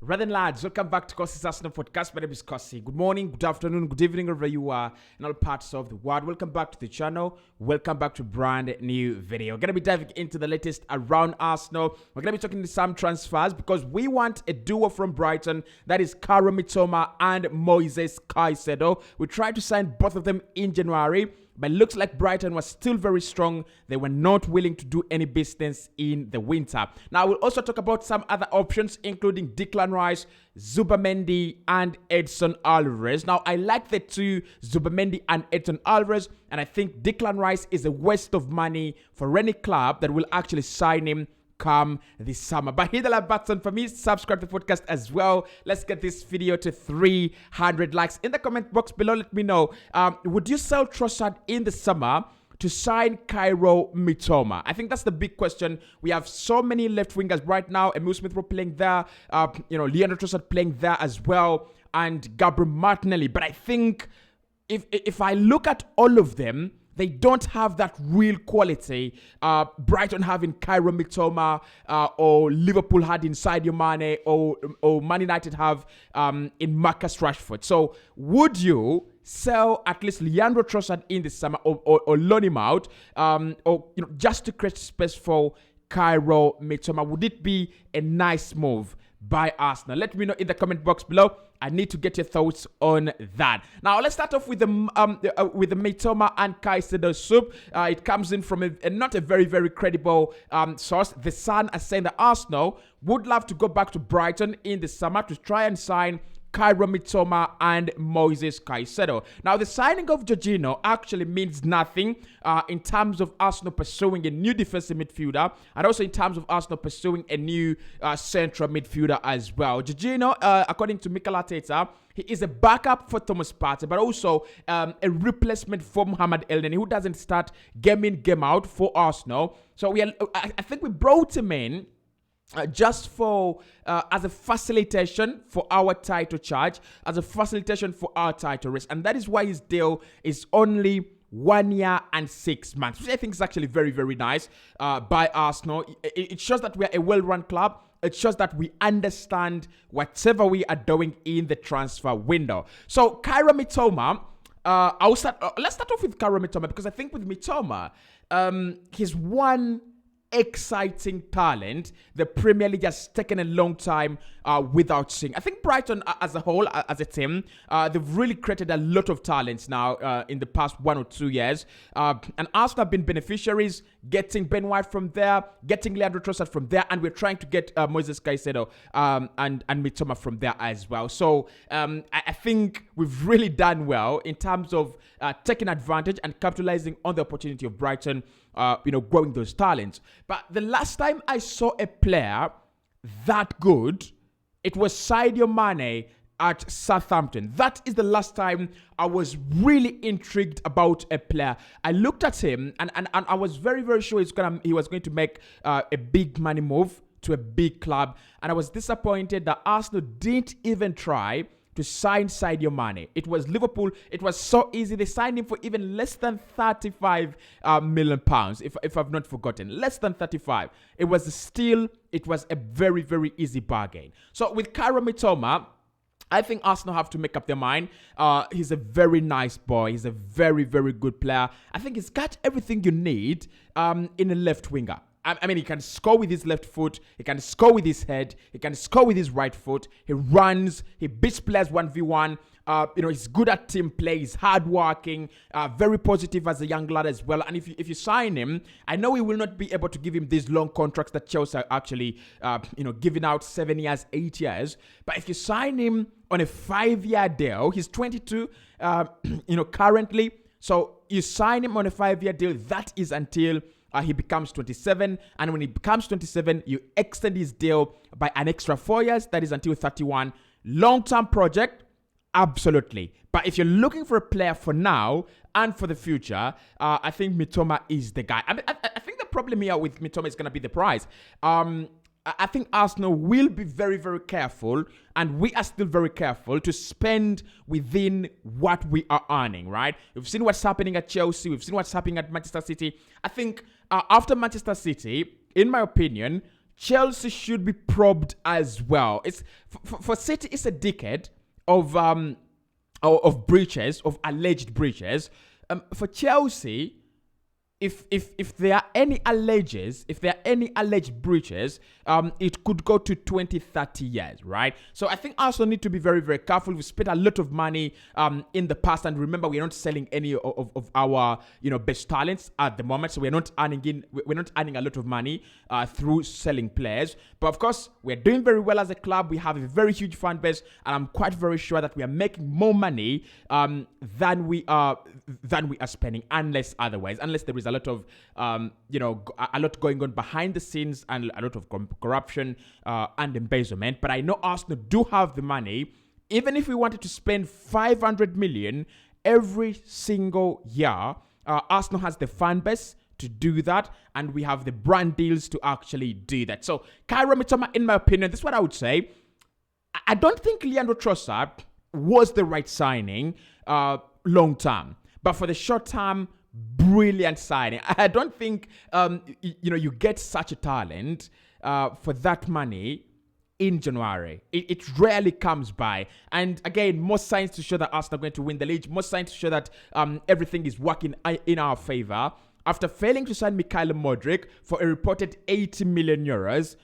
Rather lads, welcome back to Cossy's Arsenal podcast. My name is Cossy. Good morning, good afternoon, good evening, wherever you are in all parts of the world. Welcome back to the channel. Welcome back to a brand new video. We're going to be diving into the latest around Arsenal. We're going to be talking to some transfers because we want a duo from Brighton. That is Mitoma and Moises CAICEDO. We tried to sign both of them in January, but it looks like Brighton was still very strong. They were not willing to do any business in the winter. Now, we'll also talk about some other options, including Declan Rice, Zubimendi, and Edson Alvarez. Now, I like the two, Zubimendi and Edson Alvarez, and I think Declan Rice is a waste of money for any club that will actually sign him come this summer. But hit the like button for me, subscribe to the podcast as well. Let's get this video to 300 likes. In the comment box below, let me know, would you sell Trossard in the summer to sign Mitoma? I think that's the big question. We have so many left wingers right now. Emil Smith-Rowe playing there, Leandro Trossard playing there as well, and Gabriel Martinelli. But I think if I look at all of them, they don't have that real quality. Brighton having Mitoma, or Liverpool had in Sadio Mane, or Man United have in Marcus Rashford. So would you sell at least Leandro Trossard in the summer, or loan him out, just to create space for Mitoma? Would it be a nice move by Arsenal? Let me know in the comment box below. I need to get your thoughts on that. Now, let's start off with the Mitoma and CAICEDO soup. It comes in from not a very, very credible source. The Sun are saying that Arsenal would love to go back to Brighton in the summer to try and sign Mitoma and Moises CAICEDO. Now, the signing of Jorginho actually means nothing in terms of Arsenal pursuing a new defensive midfielder, and also in terms of Arsenal pursuing a new central midfielder as well. Jorginho, according to Mikel Arteta, he is a backup for Thomas Partey, but also a replacement for Mohamed Elneny, who doesn't start game in, game out for Arsenal. So I think we brought him in just for as a facilitation for our title charge, as a facilitation for our title race, and that is why his deal is only 1 year and 6 months, which I think is actually very, very nice by Arsenal. It shows that we are a well-run club. It shows that we understand whatever we are doing in the transfer window. So Mitoma, let's start off with Mitoma, because I think with Mitoma, he's one exciting talent the Premier League has taken a long time without seeing. I think Brighton as a whole, as a team, they've really created a lot of talents now in the past 1 or 2 years. And Arsenal have been beneficiaries, getting Ben White from there, getting Leandro Trossard from there, and we're trying to get Moises CAICEDO and Mitoma from there as well. So I think we've really done well in terms of taking advantage and capitalizing on the opportunity of Brighton growing those talents. But the last time I saw a player that good, it was Sadio Mane at Southampton. That is the last time I was really intrigued about a player. I looked at him and I was very, very sure he was going to make a big money move to a big club. And I was disappointed that Arsenal didn't even try to sign Sadio Mane. It was Liverpool. It was so easy. They signed him for even less than 35 million pounds, if I've not forgotten. Less than 35. It was a very, very easy bargain. So with Mitoma, I think Arsenal have to make up their mind. He's a very nice boy. He's a very, very good player. I think he's got everything you need in a left winger. I mean, he can score with his left foot. He can score with his head. He can score with his right foot. He runs. He beats players 1v1. He's good at team play. He's hardworking. Very positive as a young lad as well. And if you sign him, I know we will not be able to give him these long contracts that Chelsea are actually, giving out 7 years, 8 years. But if you sign him on a 5-year deal, he's 22, currently. So you sign him on a 5-year deal. That is until he becomes 27, and when he becomes 27, you extend his deal by an extra 4 years. That is until 31. Long-term project, absolutely. But if you're looking for a player for now and for the future, I think Mitoma is the guy. I think the problem here with Mitoma is going to be the price. I think Arsenal will be very, very careful, and we are still very careful to spend within what we are earning, right? We've seen what's happening at Chelsea. We've seen what's happening at Manchester City. I think after Manchester City, in my opinion, Chelsea should be probed as well. It's for City. It's a decade of breaches, of alleged breaches. For Chelsea, if there are any alleged breaches, it could go to 20, 30 years, right? So I think Arsenal need to be very, very careful. We spent a lot of money in the past, and remember, we're not selling any of our best talents at the moment, so we're not earning a lot of money through selling players. But of course, we're doing very well as a club. We have a very huge fan base, and I'm quite very sure that we are making more money than we are spending, unless there is a lot of a lot going on behind the scenes and a lot of corruption and embezzlement. But I know Arsenal do have the money. Even if we wanted to spend 500 million every single year, Arsenal has the fan base to do that, and we have the brand deals to actually do that. So Kairo Mitoma, in my opinion, this is what I would say. I don't think Leandro Trossard was the right signing long term, but for the short term, brilliant signing. I don't think you get such a talent for that money in January. It rarely comes by. And again, more signs to show that Arsenal are going to win the league. More signs to show that everything is working in our favor. After failing to sign Mikhail Modric for a reported 80 million euros,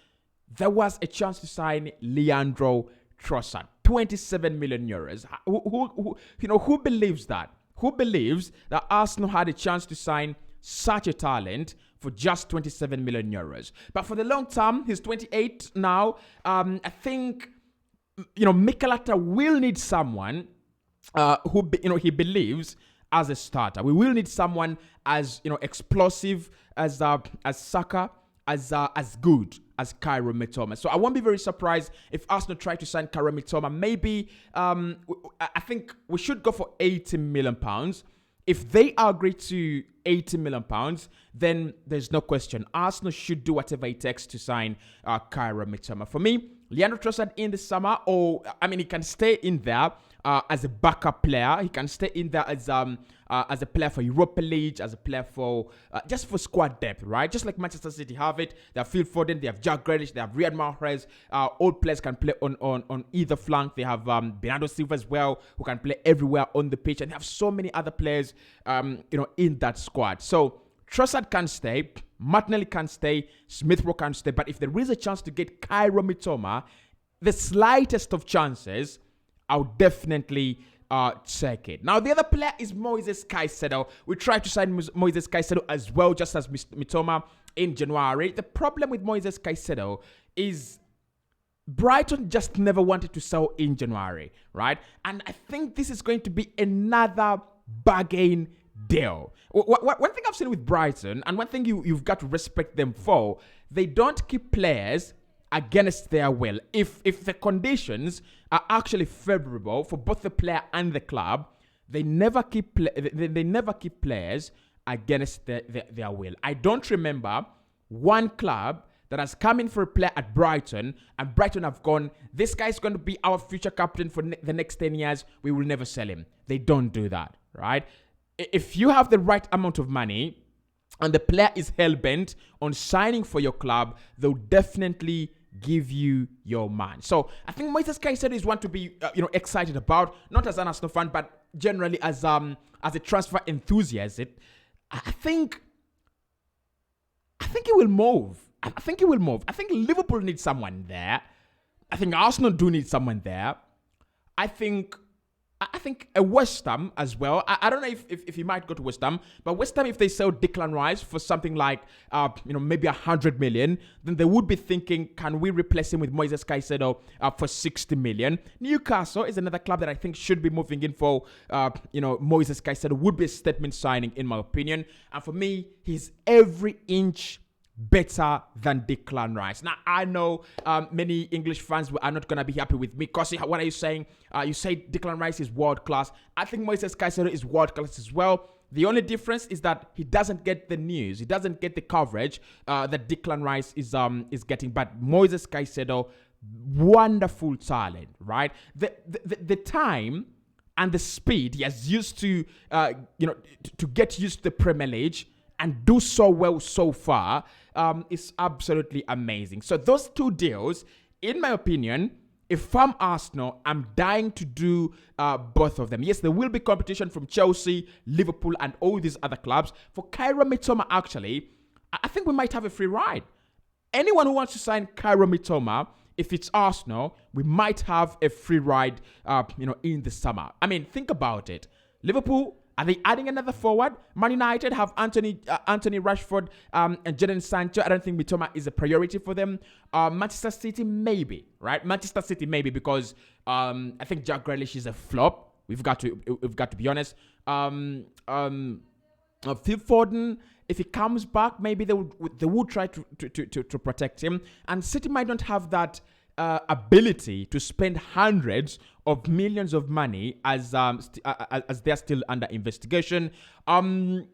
there was a chance to sign Leandro Trossard, 27 million euros. Who believes that? Who believes that Arsenal had a chance to sign such a talent for just 27 million euros? But for the long term, he's 28 now. I think, Mikel Arteta will need someone who he believes as a starter. We will need someone as explosive as Saka, as good as Kairo Mitoma. So I won't be very surprised if Arsenal try to sign Kairo Mitoma. Maybe I think we should go for 80 million pounds. If they agree to 80 million pounds, then there's no question. Arsenal should do whatever it takes to sign Kairo Mitoma. For me, Leandro Trossard in the summer, he can stay in there as a backup player. He can stay in there as a player for Europa League, as a player for just for squad depth, right? Just like Manchester City have it. They have Phil Foden, they have Jack Grealish, they have Riyad Mahrez. All players can play on either flank. They have Bernardo Silva as well, who can play everywhere on the pitch, and they have so many other players, in that squad. So Trossard can stay, Martinelli can stay, Smith Rowe can stay. But if there is a chance to get Kairo Mitoma, the slightest of chances, I'll definitely check it. Now, the other player is Moises Caicedo. We tried to sign Moises Caicedo as well, just as Mitoma in January. The problem with Moises Caicedo is Brighton just never wanted to sell in January, right? And I think this is going to be another bargain deal. One thing I've seen with Brighton, and one thing you've got to respect them for, they don't keep players against their will. If the conditions are actually favorable for both the player and the club, they never keep players against their will. I don't remember one club that has come in for a player at Brighton, and Brighton have gone, this guy's going to be our future captain for the next 10 years, we will never sell him. They don't do that, right? If you have the right amount of money and the player is hell-bent on signing for your club, they'll definitely give you your man. So I think Moises Caicedo is one to be excited about, not as an Arsenal fan, but generally as a transfer enthusiast. I think he will move. I think Liverpool needs someone there. I think Arsenal do need someone there. I think a West Ham as well. I don't know if he might go to West Ham, but West Ham, if they sell Declan Rice for something like maybe 100 million, then they would be thinking, can we replace him with Moises Caicedo for 60 million? Newcastle is another club that I think should be moving in for Moises Caicedo. Would be a statement signing in my opinion, and for me, he's every inch better than Declan Rice. Now, I know many English fans are not going to be happy with me. Cossy, what are you saying? You say Declan Rice is world class. I think Moises Caicedo is world class as well. The only difference is that he doesn't get the news. He doesn't get the coverage that Declan Rice is getting. But Moises Caicedo, wonderful talent, right? The time and the speed he has used to get used to the Premier League and do so well so far, is absolutely amazing. So those two deals, in my opinion, if I'm Arsenal, I'm dying to do both of them. Yes, there will be competition from Chelsea, Liverpool, and all these other clubs. For Mitoma, actually, I think we might have a free ride. Anyone who wants to sign Mitoma, if it's Arsenal, we might have a free ride, in the summer. I mean, think about it. Liverpool, are they adding another forward? Man United have Anthony Rashford and Jadon Sancho. I don't think Mitoma is a priority for them. Manchester City, maybe, right? Manchester City, maybe, because I think Jack Grealish is a flop. We've got to be honest. Phil Foden, if he comes back, maybe they would try to protect him. And City might not have that ability to spend hundreds of millions of money as they're still under investigation. Then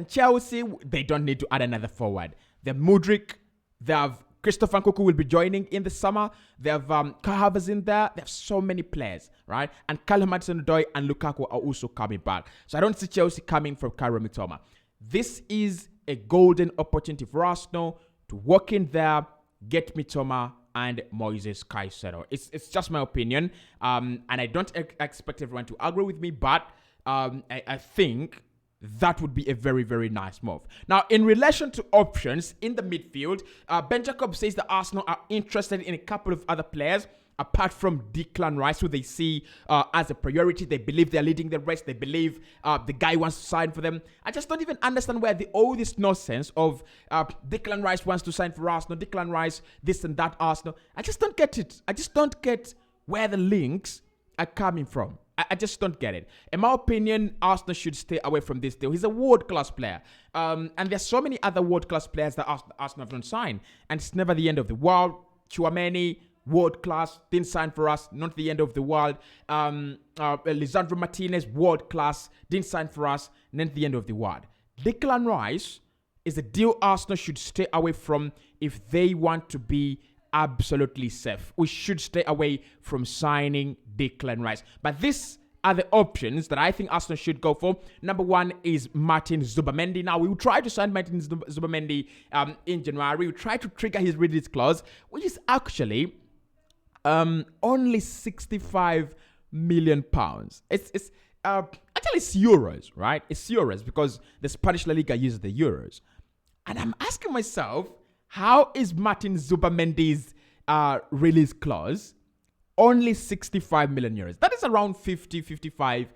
Chelsea, they don't need to add another forward. They have Mudryk, they have Christopher Nkunku will be joining in the summer. They have Kai Havertz in there. They have so many players, right? And Callum Hudson-Odoi and Lukaku are also coming back. So I don't see Chelsea coming from Mitoma. This is a golden opportunity for Arsenal to walk in there, get Mitoma and Moises Caicedo. It's just my opinion, and I don't expect everyone to agree with me, but I think that would be a very, very nice move. Now, in relation to options in the midfield, Ben Jacob says that Arsenal are interested in a couple of other players apart from Declan Rice, who they see as a priority. They believe they're leading the race. They believe the guy wants to sign for them. I just don't even understand where all this nonsense of Declan Rice wants to sign for Arsenal, Declan Rice, this and that Arsenal. I just don't get it. I just don't get where the links are coming from. I just don't get it. In my opinion, Arsenal should stay away from this deal. He's a world-class player. And there's so many other world-class players that Arsenal have not signed. And it's never the end of the world. Tchouaméni, world-class, didn't sign for us, not the end of the world. Lisandro Martinez, world-class, didn't sign for us, not the end of the world. Declan Rice is a deal Arsenal should stay away from if they want to be absolutely safe. We should stay away from signing Declan Rice. But these are the options that I think Arsenal should go for. Number one is Martin Zubimendi. Now, we will try to sign Martin Zubimendi in January. We will try to trigger his release clause, which is actually only 65 million pounds. It's actually it's euros, right? It's euros because the Spanish La Liga uses the euros. And I'm asking myself, how is Martin Zubimendi's release clause only 65 million euros? That is around 55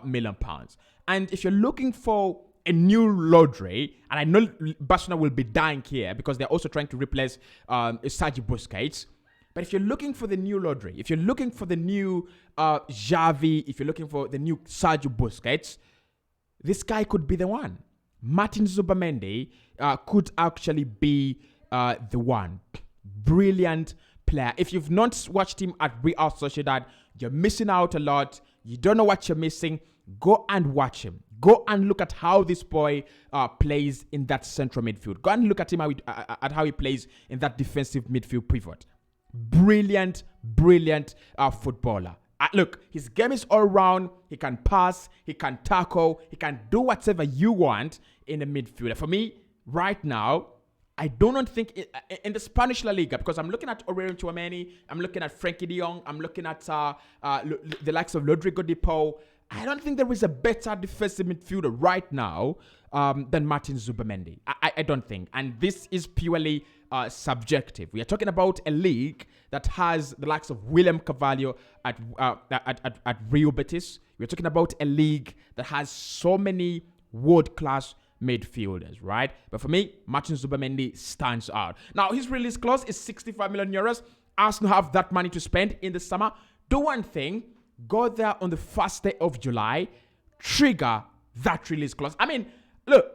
million pounds. And if you're looking for a new Rodri, and I know Barcelona will be dying here because they're also trying to replace Sergio Busquets. But if you're looking for the new Rodri, if you're looking for the new Xavi, if you're looking for the new Sergio Busquets, this guy could be the one. Martin Zubimendi could actually be the one. Brilliant player. If you've not watched him at Real Sociedad, you're missing out a lot. You don't know what you're missing. Go and watch him. Go and look at how this boy plays in that central midfield. Go and look at him at how he plays in that defensive midfield pivot. Brilliant footballer. Look, his game is all round. He can pass, he can tackle, he can do whatever you want in the midfield. For me, right now, I do not think in the Spanish La Liga, because I'm looking at Aurelien Tchouaméni, I'm looking at Frankie de Jong, I'm looking at the likes of Rodrigo de Paul. I don't think there is a better defensive midfielder right now than Martin Zubimendi. I don't think. And this is purely subjective. We are talking about a league that has the likes of William Carvalho at Real Betis. We're talking about a league that has so many world-class midfielders, right? But for me, Martin Zubimendi stands out. Now, his release clause is 65 million euros. Arsenal have that money to spend in the summer. Do one thing. Go there on the first day of July. Trigger that release clause. I mean, look.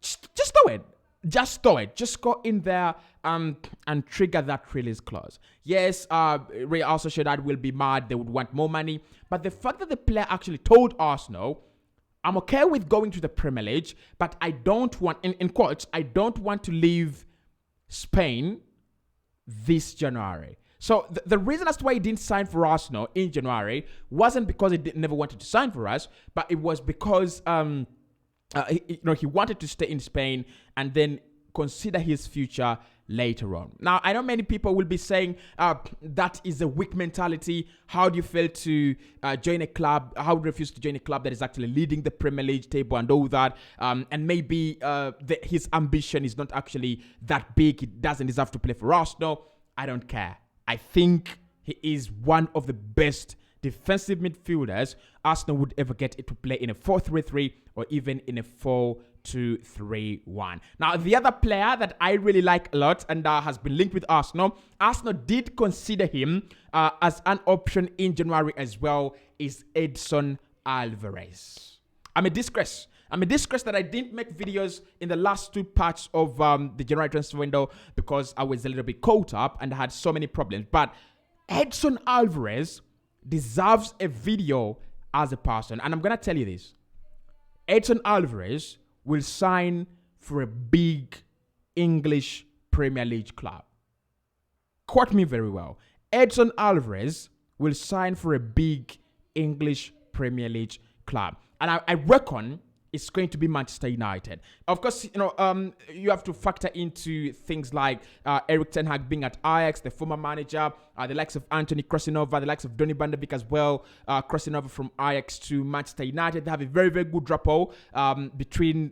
Just do it. Just do it. Just go in there and trigger that release clause. Yes, Real Sociedad will be mad. They would want more money. But the fact that the player actually told Arsenal, I'm okay with going to the Premier League, but I don't want, in quotes, I don't want to leave Spain this January. So the reason as to why he didn't sign for Arsenal in January wasn't because he never wanted to sign for us, but it was because he wanted to stay in Spain and then consider his future later on. Now, I know many people will be saying that is a weak mentality. How do you fail to join a club? How do you refuse to join a club that is actually leading the Premier League table and all that? And maybe his ambition is not actually that big. He doesn't deserve to play for Arsenal. I don't care. I think he is one of the best defensive midfielders Arsenal would ever get it to play in a 4-3-3 or even in a 4-2-3-1. Now, the other player that I really like a lot and has been linked with Arsenal did consider him as an option in January as well, is Edson Alvarez. I'm a disgrace that I didn't make videos in the last two parts of the January transfer window because I was a little bit caught up and had so many problems. But Edson Alvarez deserves a video as a person. And I'm going to tell you this. Edson Alvarez will sign for a big English Premier League club. Quote me very well. Edson Alvarez will sign for a big English Premier League club. And I reckon it's going to be Manchester United. Of course, you have to factor into things like Erik ten Hag being at Ajax, the former manager, the likes of Anthony crossing over, the likes of Donny van de Beek as well, crossing over from Ajax to Manchester United. They have a very, very good rapport between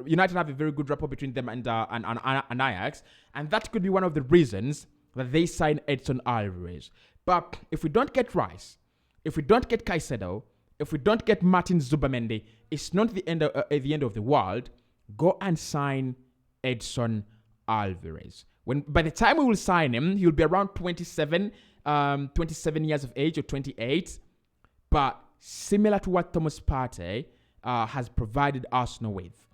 United have a very good rapport between them and Ajax, and that could be one of the reasons that they sign Edson Alvarez. But if we don't get Rice, if we don't get CAICEDO, if we don't get Martin Zubamendi, it's not the end of the world. Go and sign Edson Alvarez. By the time we will sign him, he'll be around 27 years of age or 28. But similar to what Thomas Partey has provided Arsenal with.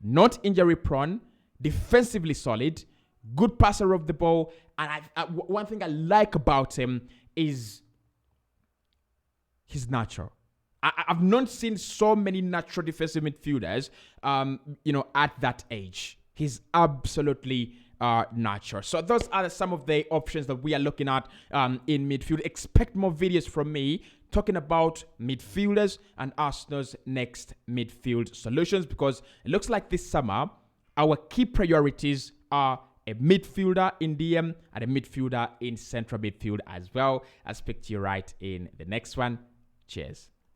Not injury prone, defensively solid, good passer of the ball. And one thing I like about him is he's natural. I've not seen so many natural defensive midfielders, at that age. He's absolutely natural. So those are some of the options that we are looking at in midfield. Expect more videos from me talking about midfielders and Arsenal's next midfield solutions, because it looks like this summer, our key priorities are a midfielder in DM and a midfielder in central midfield as well. I'll speak to you right in the next one. Cheers.